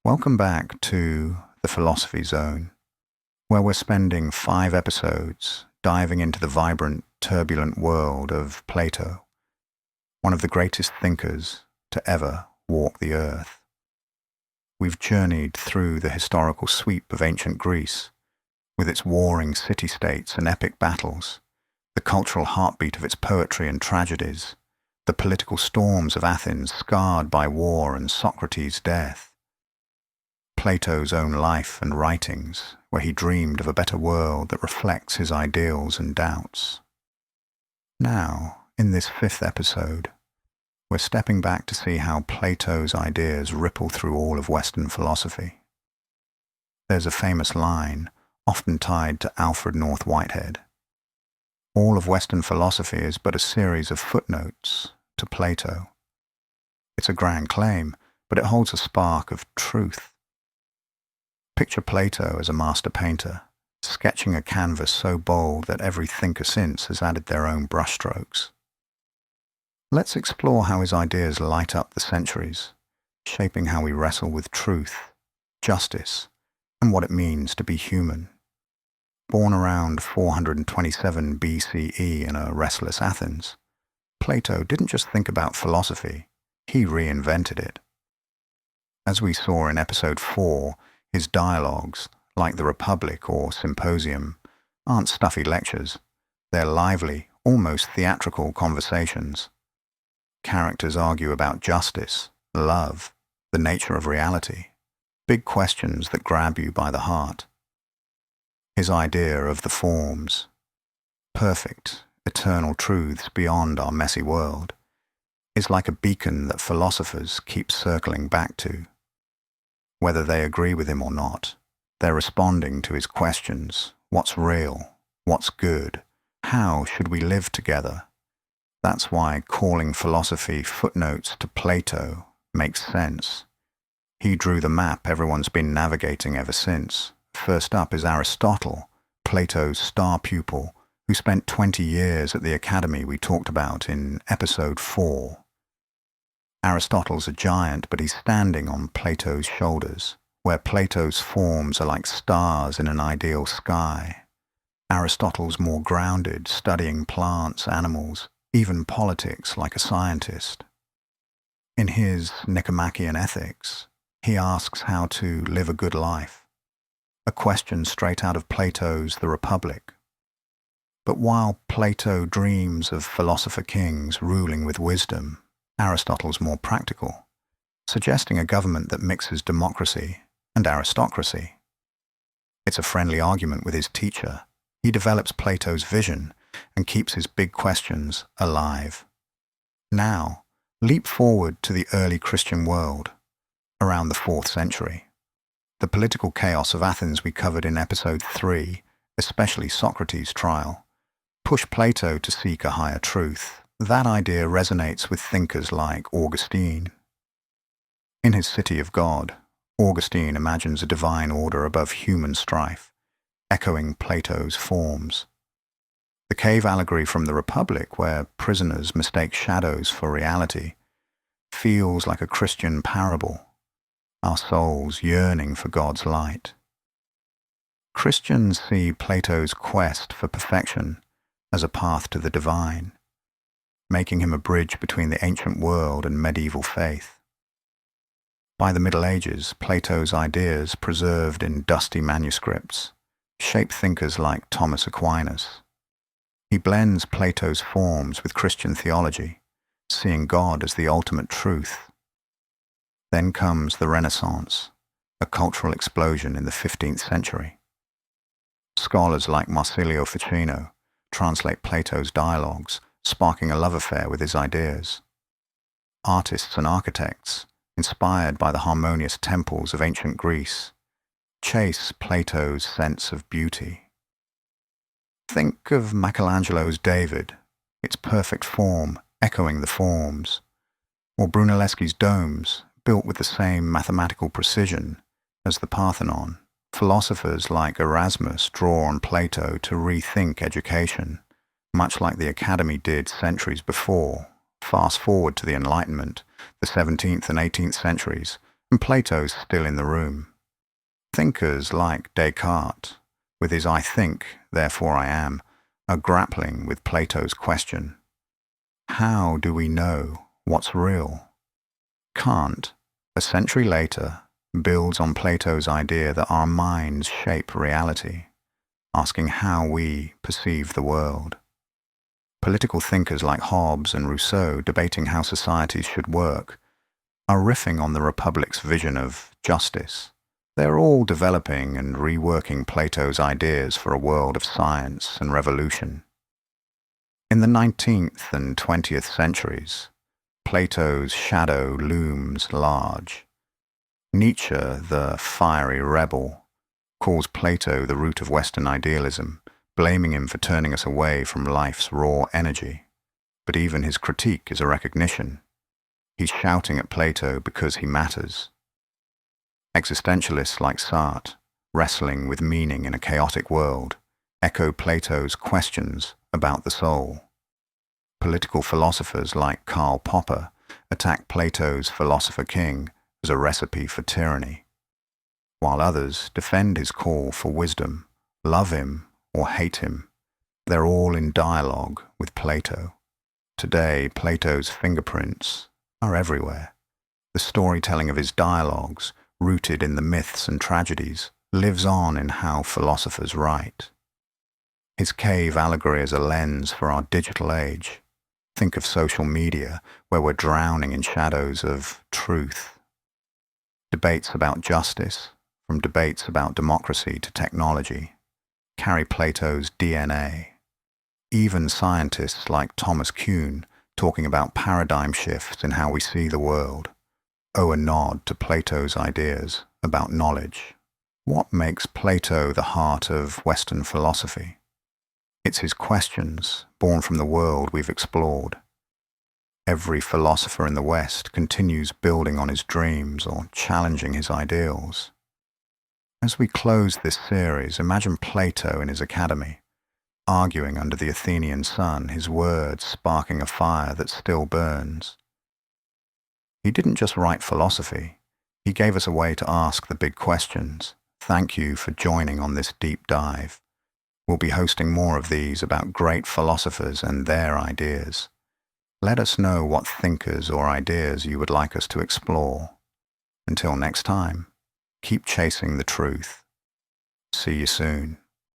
Welcome back to the Philosophy Zone, where we're spending 5 episodes diving into the vibrant, turbulent world of Plato, one of the greatest thinkers to ever walk the earth. We've journeyed through the historical sweep of ancient Greece, with its warring city-states and epic battles, the cultural heartbeat of its poetry and tragedies, the political storms of Athens scarred by war and Socrates' death, Plato's own life and writings, where he dreamed of a better world that reflects his ideals and doubts. Now, in this 5th episode, we're stepping back to see how Plato's ideas ripple through all of Western philosophy. There's a famous line, often tied to Alfred North Whitehead. All of Western philosophy is but a series of footnotes to Plato. It's a grand claim, but it holds a spark of truth. Picture Plato as a master painter, sketching a canvas so bold that every thinker since has added their own brushstrokes. Let's explore how his ideas light up the centuries, shaping how we wrestle with truth, justice, and what it means to be human. Born around 427 BCE in a restless Athens, Plato didn't just think about philosophy, he reinvented it. As we saw in episode 4, his dialogues, like the Republic or Symposium, aren't stuffy lectures. They're lively, almost theatrical conversations. Characters argue about justice, love, the nature of reality, big questions that grab you by the heart. His idea of the forms, perfect, eternal truths beyond our messy world, is like a beacon that philosophers keep circling back to. Whether they agree with him or not, they're responding to his questions. What's real? What's good? How should we live together? That's why calling philosophy footnotes to Plato makes sense. He drew the map everyone's been navigating ever since. First up is Aristotle, Plato's star pupil, who spent 20 years at the academy we talked about in episode 4. Aristotle's a giant, but he's standing on Plato's shoulders, where Plato's forms are like stars in an ideal sky. Aristotle's more grounded, studying plants, animals, even politics like a scientist. In his Nicomachean Ethics, he asks how to live a good life, a question straight out of Plato's The Republic. But while Plato dreams of philosopher kings ruling with wisdom, Aristotle's more practical, suggesting a government that mixes democracy and aristocracy. It's a friendly argument with his teacher. He develops Plato's vision and keeps his big questions alive. Now, leap forward to the early Christian world, around the 4th century. The political chaos of Athens we covered in episode 3, especially Socrates' trial, push Plato to seek a higher truth. That idea resonates with thinkers like Augustine. In his City of God, Augustine imagines a divine order above human strife, echoing Plato's forms. The cave allegory from the Republic, where prisoners mistake shadows for reality, feels like a Christian parable, our souls yearning for God's light. Christians see Plato's quest for perfection as a path to the divine, making him a bridge between the ancient world and medieval faith. By the Middle Ages, Plato's ideas, preserved in dusty manuscripts, shape thinkers like Thomas Aquinas. He blends Plato's forms with Christian theology, seeing God as the ultimate truth. Then comes the Renaissance, a cultural explosion in the 15th century. Scholars like Marsilio Ficino translate Plato's dialogues, sparking a love affair with his ideas. Artists and architects, inspired by the harmonious temples of ancient Greece, chase Plato's sense of beauty. Think of Michelangelo's David, its perfect form echoing the forms, or Brunelleschi's domes, built with the same mathematical precision as the Parthenon. Philosophers like Erasmus draw on Plato to rethink education, much like the Academy did centuries before. Fast forward to the Enlightenment, the 17th and 18th centuries, and Plato's still in the room. Thinkers like Descartes, with his "I think, therefore I am," are grappling with Plato's question. How do we know what's real? Kant, a century later, builds on Plato's idea that our minds shape reality, asking how we perceive the world. Political thinkers like Hobbes and Rousseau, debating how societies should work, are riffing on the Republic's vision of justice. They are all developing and reworking Plato's ideas for a world of science and revolution. In the 19th and 20th centuries, Plato's shadow looms large. Nietzsche, the fiery rebel, calls Plato the root of Western idealism, blaming him for turning us away from life's raw energy. But even his critique is a recognition. He's shouting at Plato because he matters. Existentialists like Sartre, wrestling with meaning in a chaotic world, echo Plato's questions about the soul. Political philosophers like Karl Popper attack Plato's philosopher king as a recipe for tyranny, while others defend his call for wisdom, love him or hate him. They're all in dialogue with Plato. Today, Plato's fingerprints are everywhere. The storytelling of his dialogues, rooted in the myths and tragedies, lives on in how philosophers write. His cave allegory is a lens for our digital age. Think of social media, where we're drowning in shadows of truth. Debates about justice, from debates about democracy to technology, carry Plato's DNA. Even scientists like Thomas Kuhn, talking about paradigm shifts in how we see the world, owe a nod to Plato's ideas about knowledge. What makes Plato the heart of Western philosophy? It's his questions, born from the world we've explored. Every philosopher in the West continues building on his dreams or challenging his ideals. As we close this series, imagine Plato in his academy, arguing under the Athenian sun, his words sparking a fire that still burns. He didn't just write philosophy, he gave us a way to ask the big questions. Thank you for joining on this deep dive. We'll be hosting more of these about great philosophers and their ideas. Let us know what thinkers or ideas you would like us to explore. Until next time, keep chasing the truth. See you soon.